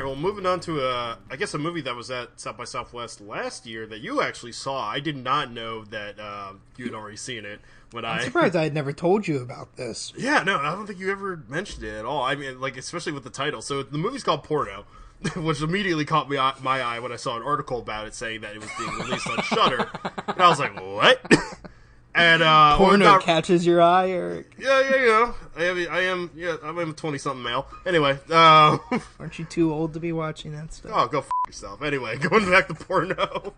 well, moving on to I guess a movie that was at South by Southwest last year that you actually saw. I did not know that you had already seen it. I'm surprised I had never told you about this. Yeah, no, I don't think you ever mentioned it at all. I mean, like, especially with the title. So the movie's called Porno, which immediately caught my eye when I saw an article about it saying that it was being released on Shudder, and I was like, what? And Porno catches your eye, Eric. Yeah, you know, I'm a 20-something male. Anyway, aren't you too old to be watching that stuff? Oh, go f*** yourself. Anyway, going back to Porno.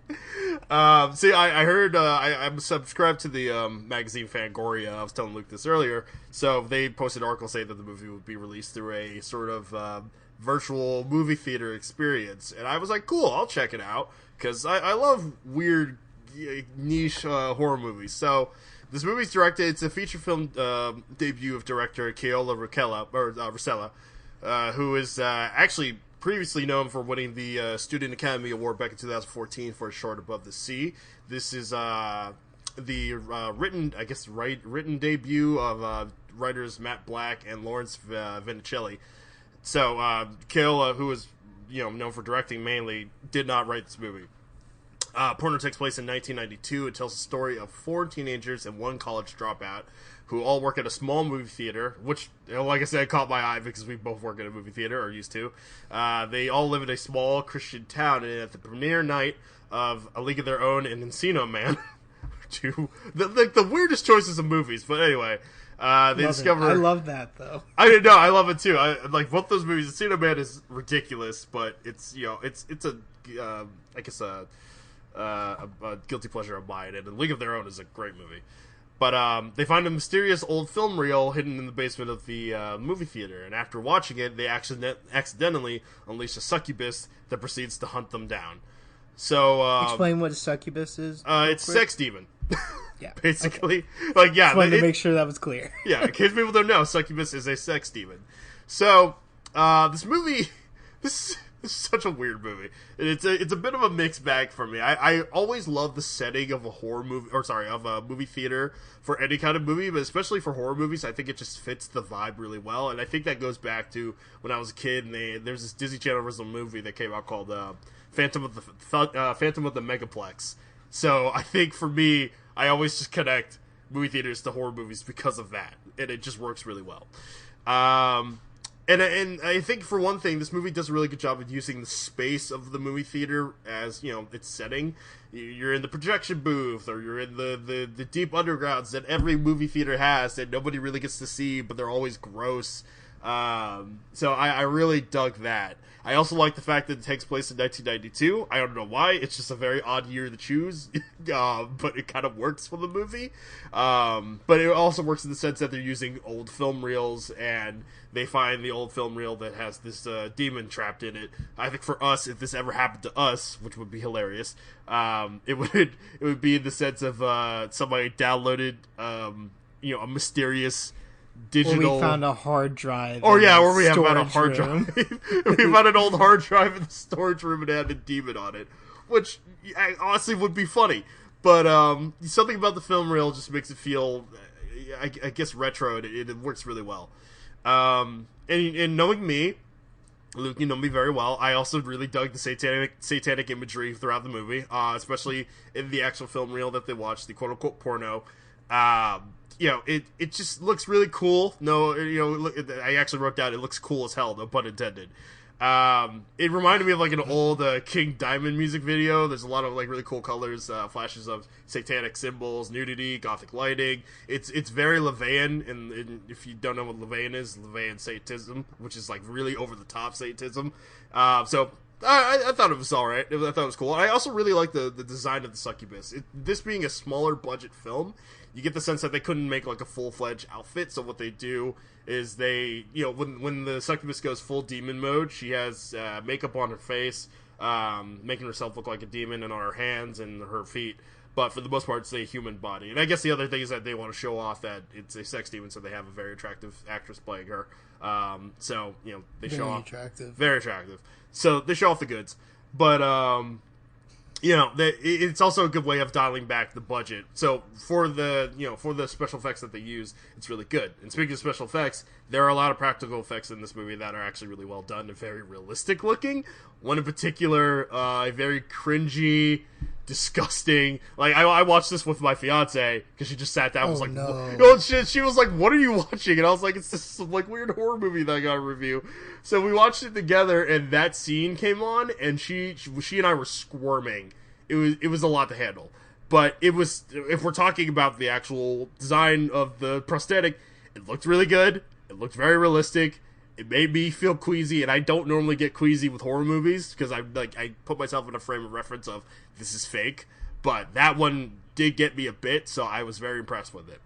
See, I heard I'm subscribed to the magazine Fangoria. I was telling Luke this earlier. So they posted an article saying that the movie would be released through a sort of virtual movie theater experience, and I was like, cool, I'll check it out because I love weird niche horror movies. So this movie's directed. It's a feature film debut of director Keola Rosella, who is actually previously known for winning the Student Academy Award back in 2014 for a short Above the Sea. This is the written debut of writers Matt Black and Lawrence Vinicelli. So Keola, who is known for directing mainly, did not write this movie. Porno takes place in 1992. It tells the story of 4 teenagers and 1 college dropout who all work at a small movie theater, which, like I said, caught my eye because we both work at a movie theater, or used to. They all live in a small Christian town, and at the premiere night of A League of Their Own and Encino Man, the weirdest choices of movies, but anyway, they discover... I love that, though. I didn't know, I love it too. I like both those movies. Encino Man is ridiculous, but it's a guilty pleasure of mine, and League of Their Own is a great movie. But they find a mysterious old film reel hidden in the basement of the movie theater, and after watching it, they accidentally unleash a succubus that proceeds to hunt them down. So explain what a succubus is. It's a sex demon. Yeah, basically. Okay. Like, yeah, just wanted to make sure that was clear. Yeah, in case people don't know, succubus is a sex demon. So this movie, this is such a weird movie. It's a bit of a mixed bag for me. I always love the setting of a horror movie, of a movie theater for any kind of movie, but especially for horror movies, I think it just fits the vibe really well. And I think that goes back to when I was a kid, and there's this Disney Channel original movie that came out called Phantom of the Megaplex. So I think for me, I always just connect movie theaters to horror movies because of that, and it just works really well. And I think, for one thing, this movie does a really good job of using the space of the movie theater as, its setting. You're in the projection booth, or you're in the deep undergrounds that every movie theater has that nobody really gets to see, but they're always gross. So I really dug that. I also like the fact that it takes place in 1992. I don't know why. It's just a very odd year to choose, but it kind of works for the movie. But it also works in the sense that they're using old film reels, and they find the old film reel that has this demon trapped in it. I think for us, if this ever happened to us, which would be hilarious, it would be in the sense of somebody downloaded a mysterious digital... Or we found a hard drive. Or yeah, or we have found a hard room. drive. We found an old hard drive in the storage room and it had a demon on it, which honestly would be funny. But something about the film reel just makes it feel, I guess, retro, and it works really well. And knowing me, Luke, you know me very well, I also really dug the satanic imagery throughout the movie, especially in the actual film reel that they watched, the quote-unquote porno. It just looks really cool. I actually wrote down, it looks cool as hell, no pun intended. It reminded me of like an old King Diamond music video. There's a lot of like really cool colors, flashes of satanic symbols, nudity, gothic lighting. It's very LaVeyan, and if you don't know what LaVeyan is, LaVeyan Satanism, which is like really over the top Satanism. So I thought it was alright. I thought it was cool. I also really like the design of the succubus. This being a smaller budget film, you get the sense that they couldn't make like a full-fledged outfit, so what they do is they, when the succubus goes full demon mode, she has makeup on her face, making herself look like a demon, and on her hands and her feet, but for the most part it's a human body. And I guess the other thing is that they want to show off that it's a sex demon, so they have a very attractive actress playing her. They show off... Attractive. Very attractive. So they show off the goods. But it's also a good way of dialing back the budget. So for the special effects that they use, it's really good. And speaking of special effects, there are a lot of practical effects in this movie that are actually really well done and very realistic looking. One in particular, a very cringy, disgusting. Like I watched this with my fiance because she just sat down and was like, no. She was like, "What are you watching?" And I was like, "It's this like weird horror movie that I got to review." So we watched it together, and that scene came on, and she and I were squirming. It was a lot to handle, but it was, if we're talking about the actual design of the prosthetic, it looked really good. It looked very realistic. It made me feel queasy, and I don't normally get queasy with horror movies because I put myself in a frame of reference of this is fake, but that one did get me a bit, so I was very impressed with it.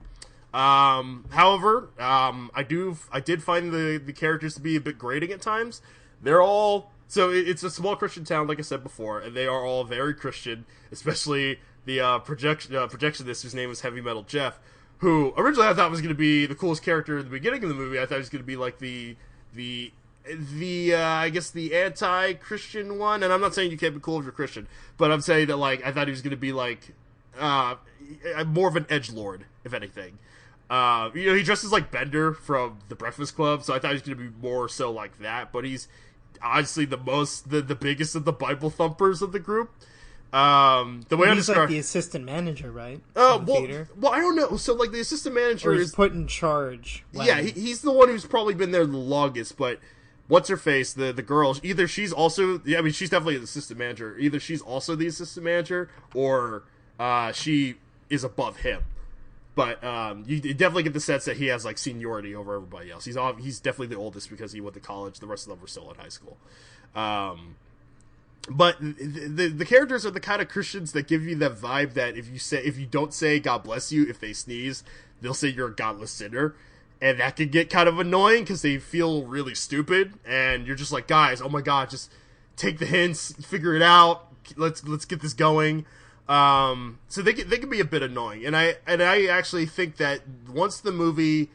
However, I did find the characters to be a bit grating at times. They're all, so it's a small Christian town, like I said before, and they are all very Christian, especially the projectionist whose name is Heavy Metal Jeff, who originally I thought was going to be the coolest character in the beginning of the movie. I thought he was going to be like the I guess the anti-Christian one, and I'm not saying you can't be cool if you're Christian, but I'm saying that like I thought he was going to be like more of an edgelord, if anything. He dresses like Bender from The Breakfast Club, so I thought he was going to be more so like that, but he's honestly the biggest of the Bible thumpers of the group. The way he's like the assistant manager, right? Well, I don't know. So like the assistant manager is put in charge. Yeah, he's the one who's probably been there the longest, but what's her face, the girl, either she's also, I mean, she's definitely the assistant manager. Either she's also the assistant manager, or she is above him. But you definitely get the sense that he has like seniority over everybody else. He's definitely the oldest because he went to college. The rest of them were still in high school. But the characters are the kind of Christians that give you that vibe that if you don't say God bless you, if they sneeze, they'll say you're a godless sinner. And that can get kind of annoying because they feel really stupid, and you're just like, guys, oh my god, just take the hints, figure it out, let's get this going. So they can be a bit annoying, and I actually think that once the movie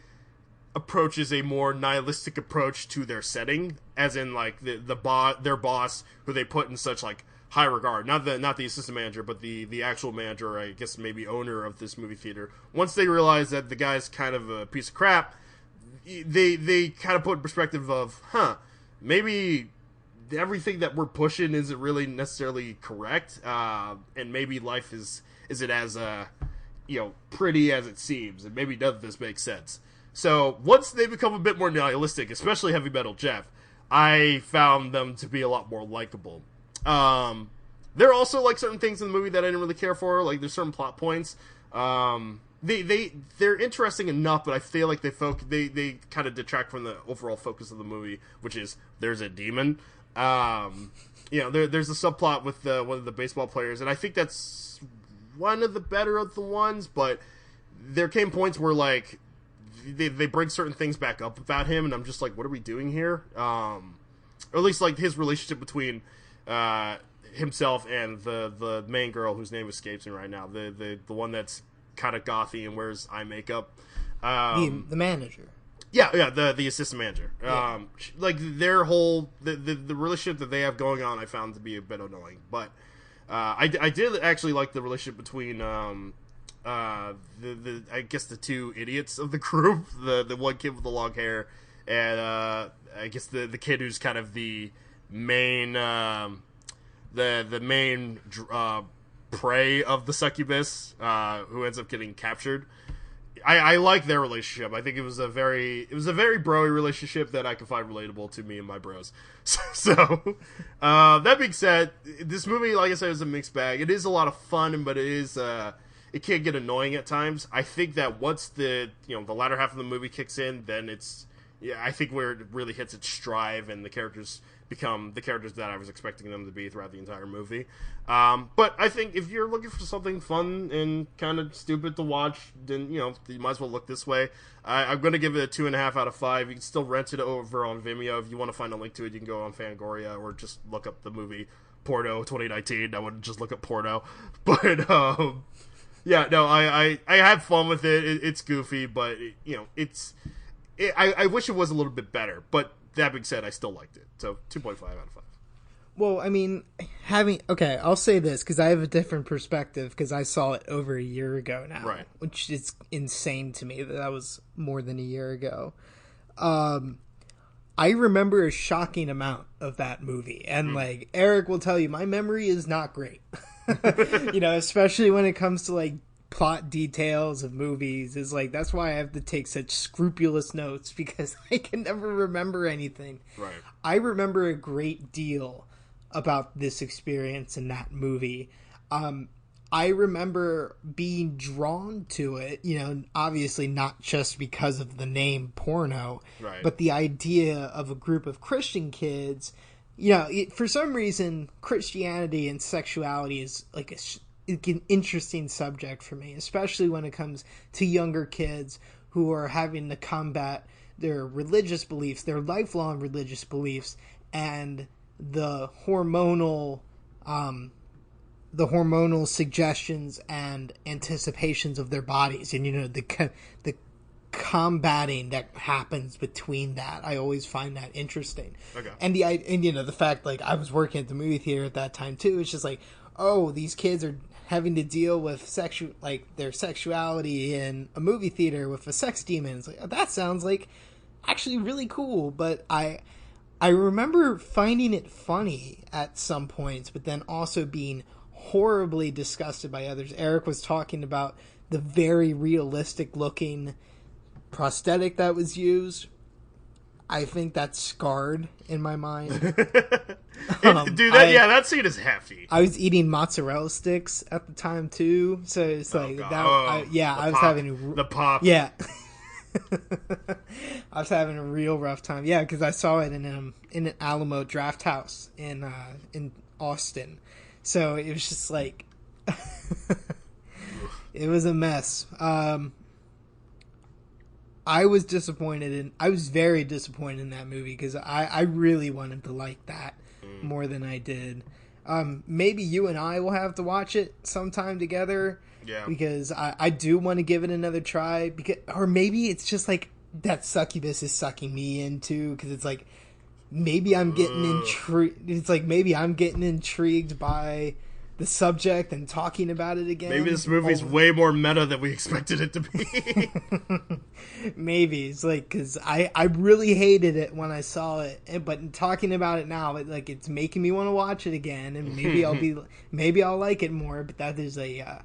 approaches a more nihilistic approach to their setting, as in like their boss, who they put in such like high regard, not the assistant manager, but the actual manager, or I guess maybe owner of this movie theater. Once they realize that the guy's kind of a piece of crap, they kind of put in perspective of, maybe everything that we're pushing isn't really necessarily correct, and maybe life isn't as pretty as it seems, and maybe none of this makes sense. So once they become a bit more nihilistic, especially Heavy Metal Jeff, I found them to be a lot more likable. There are also like certain things in the movie that I didn't really care for. Like there's certain plot points. They're interesting enough, but I feel like they kind of detract from the overall focus of the movie, which is there's a demon. There's a subplot with one of the baseball players, and I think that's one of the better of the ones. But there came points where like they bring certain things back up about him, and I'm just like, what are we doing here? Or at least like his relationship between himself and the main girl whose name escapes me right now, the one that's kind of gothy and wears eye makeup, the manager. The assistant manager. Yeah. Like their whole the relationship that they have going on, I found to be a bit annoying. But I did actually like the relationship between I guess the two idiots of the group, the one kid with the long hair, and I guess the kid who's kind of the main the main prey of the succubus, who ends up getting captured. I like their relationship. I think it was a very broy relationship that I can find relatable to me and my bros. So that being said, this movie, like I said, is a mixed bag. It is a lot of fun, but it can get annoying at times. I think that once the latter half of the movie kicks in, then I think where it really hits its stride and the characters become the characters that I was expecting them to be throughout the entire movie. But I think if you're looking for something fun and kind of stupid to watch, then you might as well look this way. I'm going to give it a 2.5 out of 5. You can still rent it over on Vimeo. If you want to find a link to it, you can go on Fangoria or just look up the movie Porno 2019. I wouldn't just look up Porno. But I had fun with it. It's goofy, but I wish it was a little bit better. But that being said, I still liked it. So 2.5 out of 5. Well, I mean, I'll say this because I have a different perspective because I saw it over a year ago now, right? Which is insane to me that was more than a year ago. I remember a shocking amount of that movie, and like Eric will tell you, my memory is not great. Especially when it comes to like plot details of movies. Is like that's why I have to take such scrupulous notes because I can never remember anything. Right. I remember a great deal about this experience in that movie. I remember being drawn to it, obviously not just because of the name Porno, right, but the idea of a group of Christian kids. For some reason, Christianity and sexuality is like an interesting subject for me, especially when it comes to younger kids who are having to combat their religious beliefs, their lifelong religious beliefs, and the hormonal suggestions and anticipations of their bodies, and the combating that happens between that. I always find that interesting. Okay. And the fact, like, I was working at the movie theater at that time too. It's just like, oh, these kids are having to deal with their sexuality in a movie theater with a sex demon. It's like, oh, that sounds like actually really cool. But I remember finding it funny at some points, but then also being horribly disgusted by others. Eric was talking about the very realistic looking prosthetic that was used. I think that's scarred in my mind. That scene is hefty. I was eating mozzarella sticks at the time too, so it's like I was having the pop. Yeah. I was having a real rough time. Yeah, because I saw it in an Alamo Draft House in Austin. So it was just like it was a mess. I was very disappointed in that movie because I really wanted to like that more than I did. Maybe you and I will have to watch it sometime together. Yeah. Because I do want to give it another try. Or maybe it's just like that succubus is sucking me into, because it's like maybe I'm getting intrigued. It's like maybe I'm getting intrigued by the subject and talking about it again. Maybe this movie's way more meta than we expected it to be. Maybe it's like, because I really hated it when I saw it, but talking about it now, it's making me want to watch it again, and maybe I'll like it more. But that is a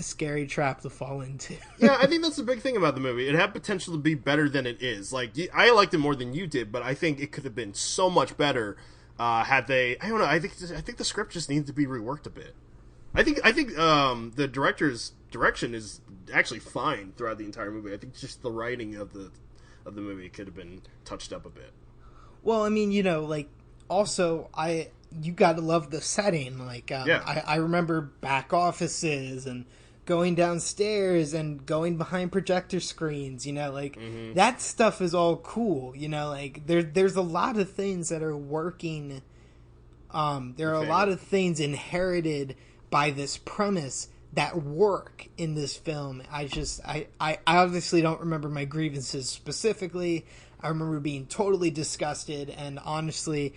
scary trap to fall into. Yeah, I think that's the big thing about the movie. It had potential to be better than it is. Like, I liked it more than you did, but I think it could have been so much better had they. I don't know. I think the script just needs to be reworked a bit. I think the director's direction is actually fine throughout the entire movie. I think just the writing of the movie could have been touched up a bit. Well, I mean, also you gotta love the setting. I remember back offices and going downstairs and going behind projector screens. That stuff is all cool. There's a lot of things that are working. There are a lot of things inherited by this premise that work in this film. I obviously don't remember my grievances specifically. I remember being totally disgusted, and honestly,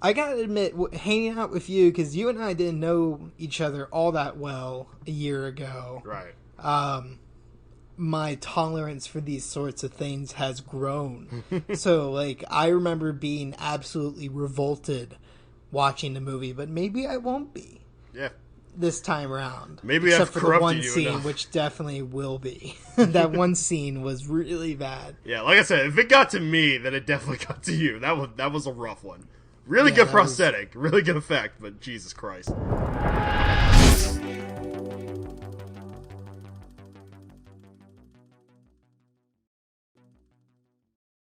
I gotta admit, hanging out with you, because you and I didn't know each other all that well a year ago. Right. My tolerance for these sorts of things has grown. So, I remember being absolutely revolted watching the movie, but maybe I won't be. Yeah. This time around. Maybe except I've for corrupted the one you scene, enough. which definitely will be. That one scene was really bad. Yeah, like I said, if it got to me, then it definitely got to you. That was a rough one. Really good prosthetic, really good effect, but Jesus Christ.